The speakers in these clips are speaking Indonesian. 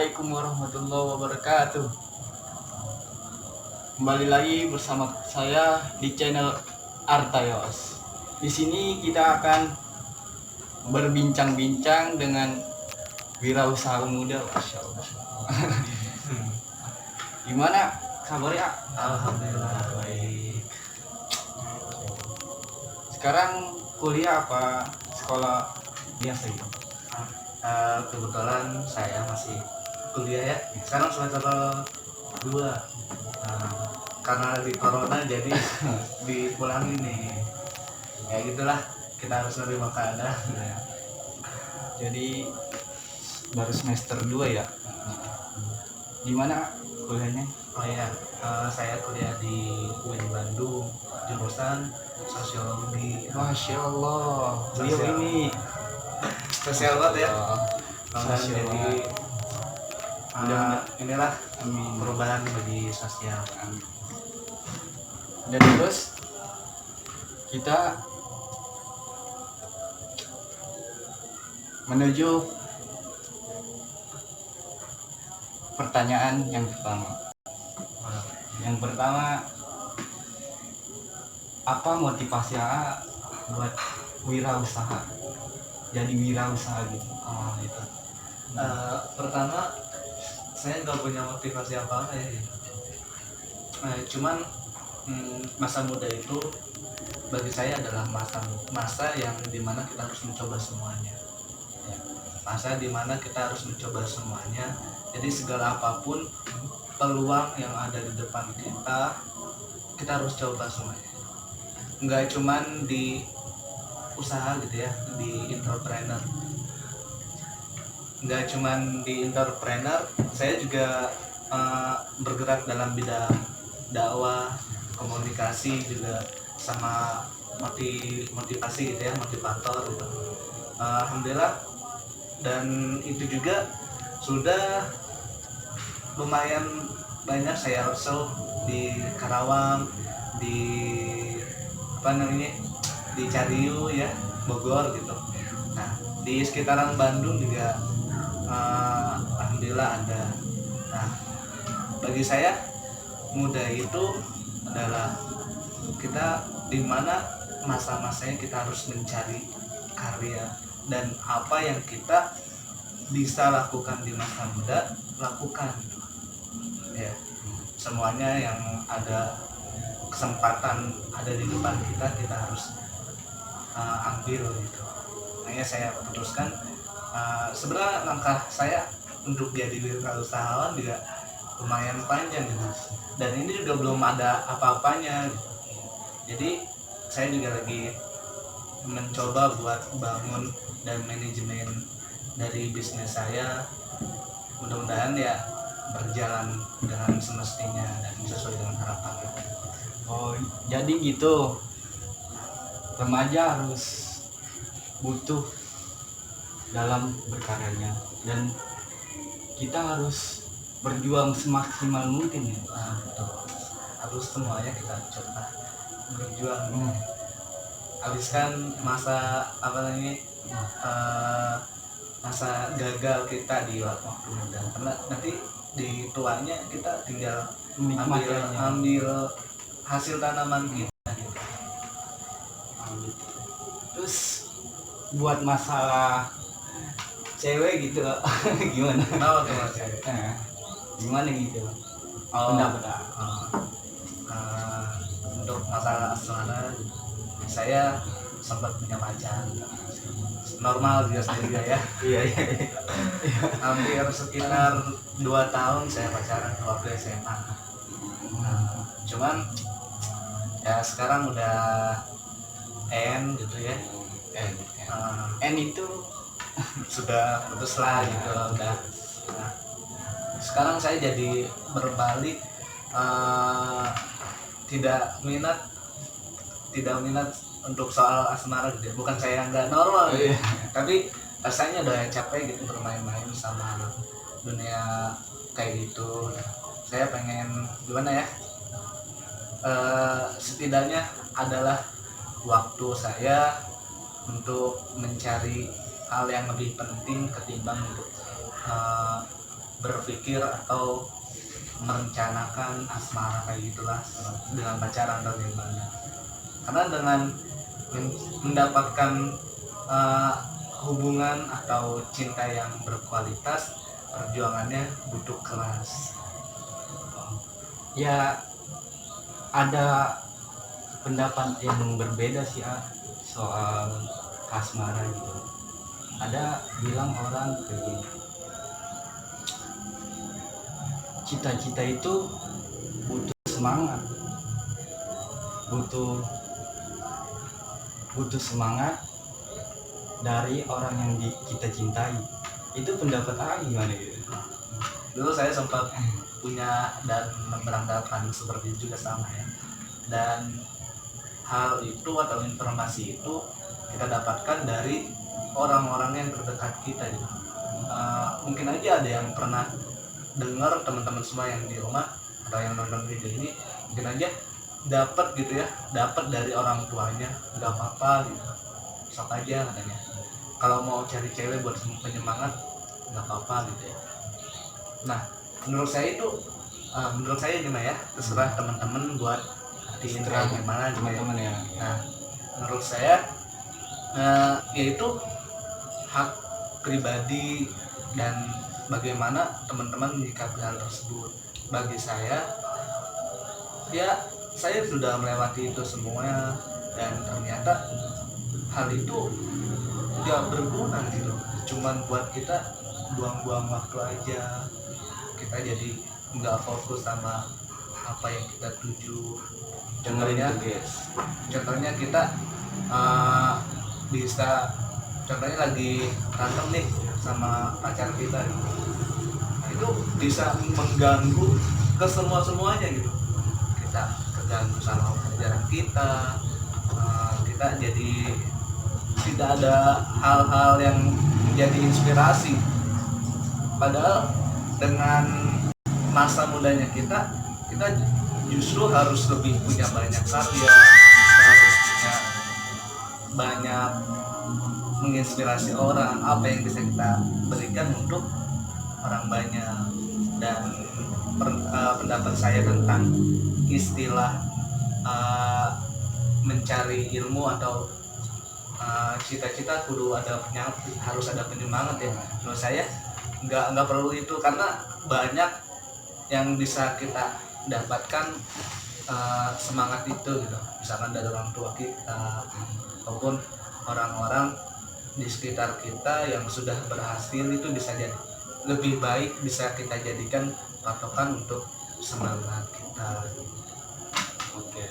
Assalamualaikum warahmatullahi wabarakatuh. Kembali lagi bersama saya di channel Artayos. Di sini kita akan berbincang-bincang dengan wirausaha muda. Masya Allah. Gimana kabarnya? Alhamdulillah baik. Sekarang kuliah apa sekolah biasa gitu? Kebetulan saya masih kuliah ya. Sekarang semester 2. Karena di corona jadi dipulangin nih. Ya gitulah, kita harus menerima keadaan. Jadi baru semester 2 ya? Di mana kuliahnya? Oh ya, saya kuliah di UIN Bandung, jurusan sosiologi. Masya Allah, beliau Sosial. ini Sosial banget ya. Sosial Jadi banget. inilah Amin. perubahan bagi sosial. Dan terus kita menuju pertanyaan yang pertama. Yang pertama, apa motivasi AA buat wirausaha? Jadi wirausaha gitu. Itu. Pertama, saya nggak punya motivasi apa-apa ya. Cuman masa muda itu bagi saya adalah masa yang dimana kita harus mencoba semuanya. Ya. Masa dimana kita harus mencoba semuanya. Jadi segala apapun peluang yang ada di depan kita harus coba semuanya. Nggak cuman di usaha gitu ya, di entrepreneur. Nggak cuman di entrepreneur, saya juga bergerak dalam bidang dakwah, komunikasi juga, sama motivasi gitu ya, motivator gitu. Alhamdulillah, dan itu juga sudah lumayan banyak saya roadshow di Karawang, di di Cariu ya, Bogor gitu. Nah, di sekitaran Bandung juga alhamdulillah ada. Nah, bagi saya muda itu adalah kita di mana masa-masanya kita harus mencari karya, dan apa yang kita bisa lakukan di masa muda lakukan ya. Semuanya yang ada kesempatan ada di depan kita harus ambil gitu. Makanya saya putuskan, sebenarnya langkah saya untuk jadi wirausahawan juga lumayan panjang gitu, dan ini juga belum ada apa-apanya gitu. Jadi saya juga lagi mencoba buat bangun dan manajemen dari bisnis saya. Mudah-mudahan ya berjalan dengan semestinya dan sesuai dengan harapan. Oh, jadi gitu. Remaja harus butuh dalam berkaryanya, dan kita harus berjuang semaksimal mungkin ya. Betul. Harus semuanya kita coba berjuang. Habiskan masa masa gagal kita di waktu muda, karena nanti di tuanya kita tinggal ambil hasil tanaman kita gitu. Terus buat masalah cewek gitu gimana? Kenapa tuh Mas? Gimana gitu? Oh, Pendapat. Untuk masalah asmara, saya sempat punya pacar normal biasa juga ya. Iya. Hampir sekitar 2 tahun saya pacaran waktu SMA. Cuman ya sekarang udah gitu ya. N itu Sudah putus lah gitu udah. Nah, sekarang saya jadi berbalik, tidak minat untuk soal asmara gitu. Bukan saya nggak normal gitu. Tapi rasanya udah capek gitu bermain-main sama dunia kayak gitu. Saya pengen gimana ya, setidaknya adalah waktu saya untuk mencari hal yang lebih penting ketimbang untuk berpikir atau merencanakan asmara kayak gitulah dengan pacaran atau gimana. Karena dengan mendapatkan uh, hubungan atau cinta yang berkualitas, perjuangannya butuh keras. Ya, ada pendapat yang berbeda sih soal asmara gitu. Ada bilang orang kayak gini, cita-cita itu butuh semangat, butuh semangat dari orang yang kita cintai. Itu pendapat gimana gitu? Dulu saya sempat punya dan beranggapan seperti itu juga sama ya. Dan hal itu atau informasi itu kita dapatkan dari orang-orang yang terdekat kita gitu. Mungkin aja ada yang pernah dengar, teman-teman semua yang di rumah atau yang nonton video ini mungkin aja dapat gitu ya, dapat dari orang tuanya, nggak apa-apa gitu, sok aja katanya. Kalau mau cari cewek buat penyemangat nggak apa-apa gitu ya. Nah, menurut saya gimana ya, terserah teman-teman buat artiin kayak gimana teman-teman ya. Nah, menurut saya yaitu hak pribadi dan bagaimana teman-teman menyikapi hal tersebut. Bagi saya, ya saya sudah melewati itu semua dan ternyata hal itu gak berguna gitu, cuman buat kita buang-buang waktu aja. Kita jadi nggak fokus sama apa yang kita tuju. Contohnya kita bisa, contohnya lagi berantem nih sama pacar kita gitu. Itu bisa mengganggu ke semuanya gitu. Kita terganggu sama pelajaran kita, kita jadi tidak ada hal-hal yang menjadi inspirasi. Padahal dengan masa mudanya kita justru harus lebih punya banyak karya, harus punya banyak menginspirasi orang, apa yang bisa kita berikan untuk orang banyak. Dan pendapat saya tentang istilah mencari ilmu atau cita-cita harus ada penyemangat ya. Menurut saya nggak perlu itu, karena banyak yang bisa kita dapatkan semangat itu gitu, misalkan dari orang tua kita ataupun orang-orang di sekitar kita yang sudah berhasil. Itu bisa jadi lebih baik, bisa kita jadikan patokan untuk semangat kita. Oke,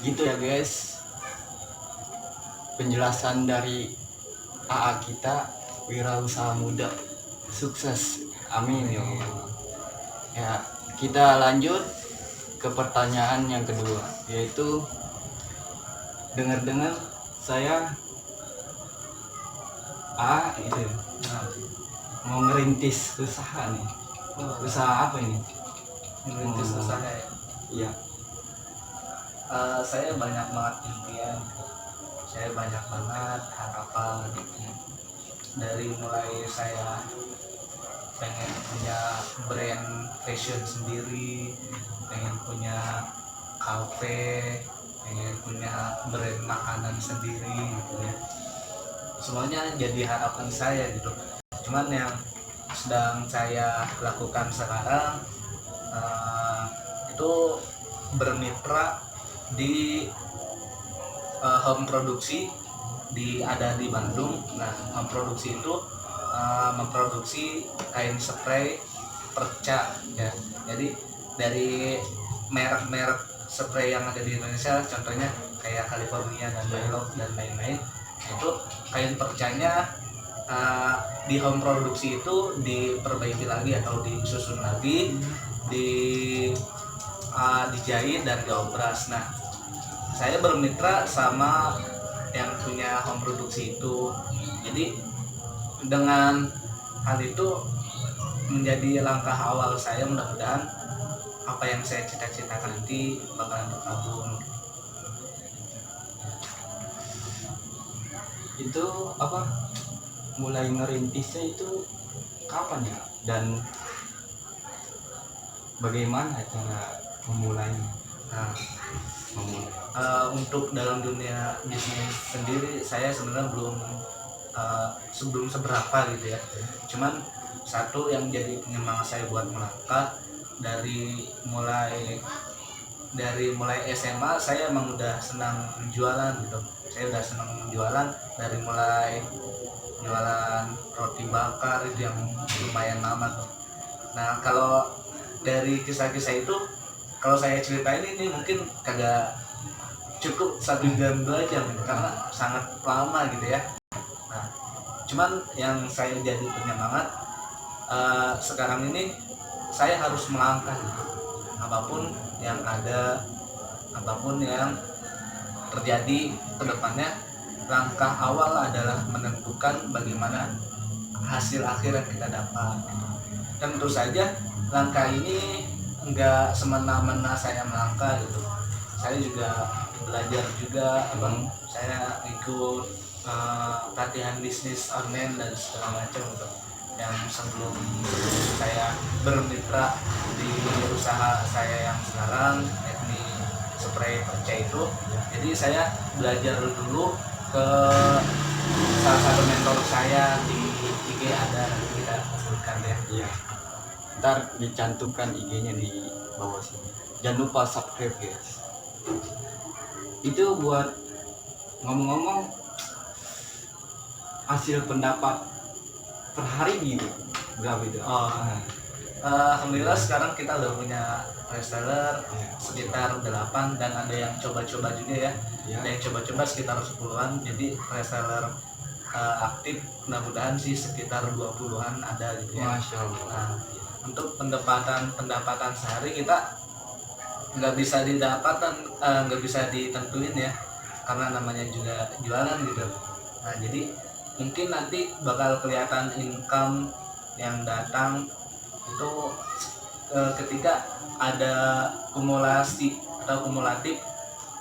gitu ya guys, penjelasan dari AA kita, wirausaha muda sukses, amin ya Allah. Ya, kita lanjut ke pertanyaan yang kedua, yaitu dengar-dengar saya itu mau ngerintis usaha nih. Usaha apa ini? Merintis usaha ya. Iya. Saya banyak banget impian, saya banyak banget harapan. Dari mulai saya pengen punya brand fashion sendiri, pengen punya kafe, pengen punya brand makanan sendiri gitu ya. Semuanya jadi harapan saya gitu. Cuman yang sedang saya lakukan sekarang itu bermitra di home produksi ada di Bandung. Nah, home produksi itu memproduksi kain spray perca ya. Jadi dari merek-merek spray yang ada di Indonesia, contohnya kayak California dan Dialog dan lain-lain, itu kain percanya di home produksi itu diperbaiki lagi atau disusun lagi, dijahit dan diobras. Nah, saya bermitra sama yang punya home produksi itu. Jadi dengan hal itu menjadi langkah awal saya, mudah-mudahan apa yang saya cita-citakan nanti bakalan terkabul. Itu apa, mulai ngerintisnya itu kapan ya dan bagaimana cara memulainya? Nah, untuk dalam dunia bisnis sendiri saya sebenarnya belum seberapa gitu ya. Cuman satu yang jadi penyemangat saya buat melangkah dari mulai SMA saya emang udah senang jualan gitu. Saya udah senang jualan dari mulai jualan roti bakar itu yang lumayan lama tuh. Nah, kalau dari kisah-kisah itu kalau saya ceritain ini mungkin kagak cukup 1 jam 2 jam gitu, karena sangat lama gitu ya. Nah, cuman yang saya jadi penyemangat sekarang ini saya harus melangkah gitu. Apapun yang ada, apapun yang terjadi ke depannya, langkah awal adalah menentukan bagaimana hasil akhir yang kita dapat gitu. Dan tentu saja langkah ini enggak semena-mena saya melangkah gitu. Saya juga belajar juga, saya ikut latihan bisnis online dan segala macam gitu. Yang sebelum saya bermitra di usaha saya yang sekarang, yakni spray perca itu. Jadi saya belajar dulu ke salah satu mentor saya di IG, ada kita sebutkan ya. Iya. Ntar dicantumkan IG-nya di bawah sini. Jangan lupa subscribe guys. Itu buat ngomong-ngomong hasil pendapat per hari gitu berapa itu? Alhamdulillah sekarang kita udah punya reseller sekitar 8 dan ada yang coba-coba juga ya. Ada yang coba-coba sekitar 10-an. Jadi reseller aktif mudah-mudahan sih sekitar 20-an ada gitu ya. Masya Allah. Nah, untuk pendapatan sehari kita nggak bisa ditentuin ya, karena namanya juga jualan gitu. Nah, jadi mungkin nanti bakal kelihatan income yang datang itu ketika ada kumulatif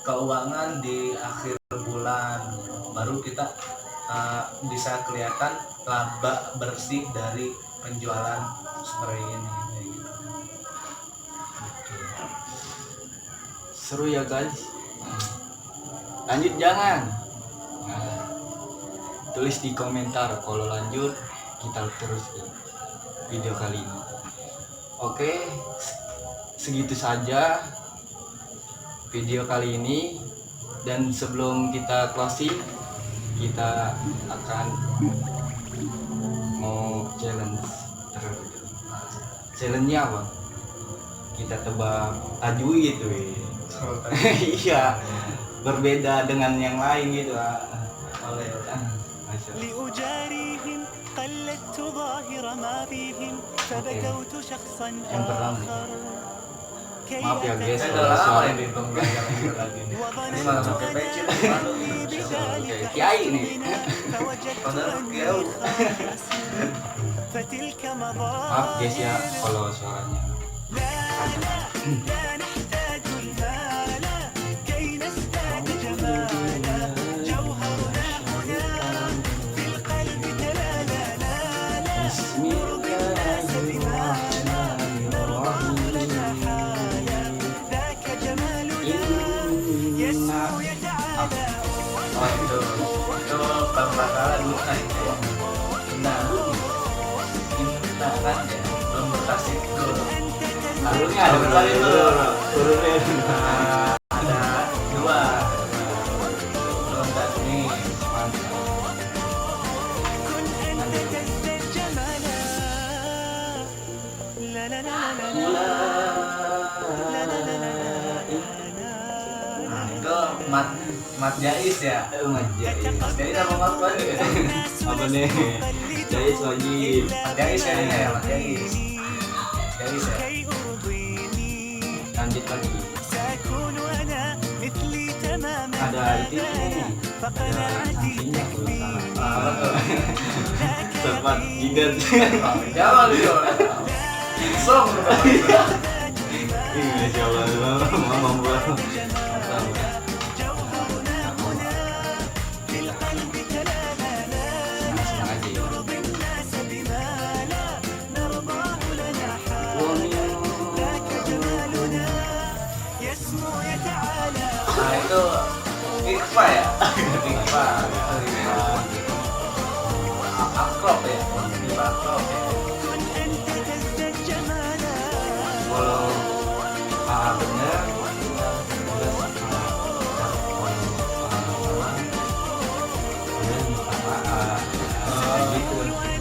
keuangan di akhir bulan, baru kita bisa kelihatan laba bersih dari penjualan spray ini kayak gitu. Seru ya guys. Lanjut jangan. Nah, tulis di komentar kalau lanjut kita terus di video kali ini. Oke, segitu saja video kali ini, dan sebelum kita closing kita akan mau challenge terlebih dahulu. Challenge-nya apa? Kita tebak tajwid gitu. Iya, berbeda dengan yang lain gitu. لأجاريهم قلدت ظاهر ما فيهم فبكوت شخصا Yang pertama. آخر Maaf ya guys, Saya kalau udah lama suara ini belum belajar lagi nih. Ini malah pakai peci malu. kayak kiai nih. Padahal kiai. فتلك Maaf guys ya kalau suaranya. لا نحتاج المال كي نزداد جمالا جوهرنا هنا في القلب تلالا Bismillahirrahmanirrahim. ذاك جمالنا يسمو يتعالى Oh itu pembakaran bukan itu. Nah, kita kan ya belum berkasih dulu. Alurnya ada berapa itu? Hurufnya Ada 2. Belum tadi nih. كن أنت تزداد جمالا لا لا لا لا لا Nah, itu mat jais ya. Mat jais apa mat wajib? Apa nih? Jais wajib. Mat jais ya, mat jais. Jais ya. كي أرضيني Lanjut lagi. سأكون أنا مثلي تماما Ada itu nih. فقناعتي Artinya kalau salah. Apa tuh? Tempat jidat. Jangan dulu. Song. Insya Allah mama buat. Senang aja ya. اسمه يتعالى Nah itu Iqfa ya, Iqfa, akrab ya, akrab ya. كن أنت تزداد جمالا Kalau benar gitu.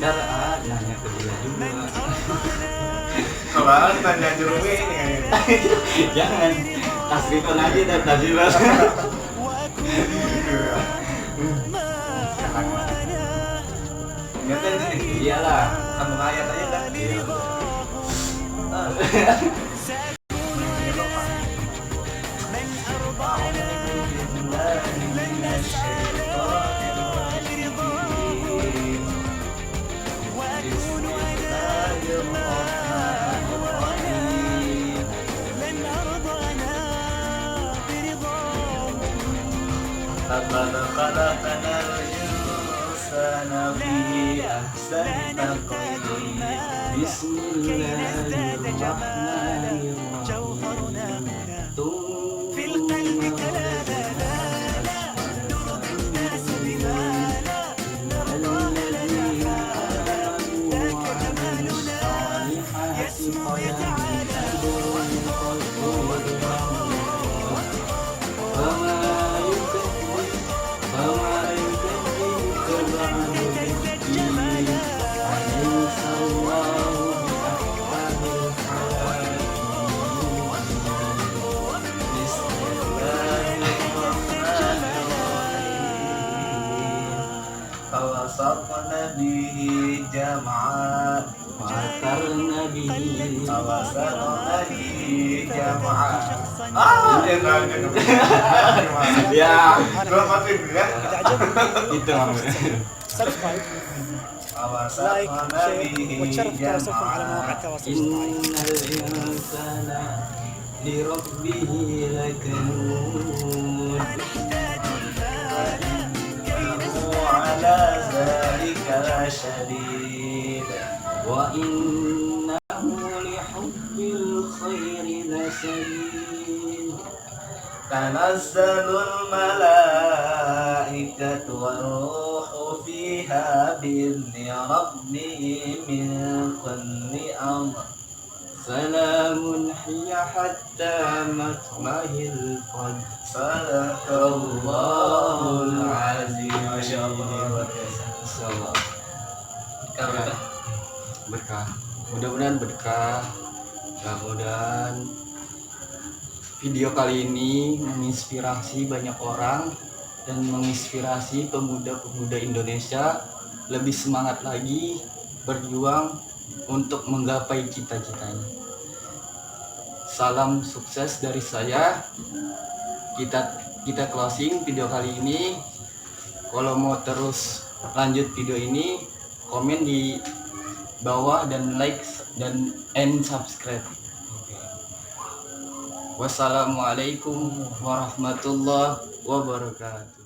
Ntar nanya ke dia juga. Kalau tanya jerumi ini Jangan tasrifan aja dan tasrifan. ingatnya ini Iyalah. sambung ayat aja kan. لقد خلقنا الإنسان في أحسن تقويم Bismillahirrahmanirrahim. جوهرنا هنا Tumbuh في القلب تلالا لا لا نرد الناس بما لا نرضى الذين ذاك جمالنا يسمو يتعالى فوسطنا به جمعا وعثرنا به فوسطنا به جمعا ya Gua matiin dulu ya. إذا عجبك itu namanya. سبسكرايب لايك فوسطنا شير به وتشرف تواصلكم على مواقع جمعا التواصل الاجتماعي إن الإنسان لربه لكنود وهو على ذلك لشديد وإنه لحب الخير لشديد تنزل الملائكة والروح فيها بإذن ربهم من كل أمر سلام هي حتى مطلع الفجر صدق الله العظيم ما شاء الله Insyaallah berkah. Mudah-mudahan berkah. Mudah-mudahan video kali ini menginspirasi banyak orang dan menginspirasi pemuda-pemuda Indonesia lebih semangat lagi berjuang untuk menggapai cita-citanya. Salam sukses dari saya. Kita closing video kali ini. Kalau mau terus lanjut video ini, komen di bawah dan like dan subscribe. Wassalamualaikum warahmatullahi wabarakatuh.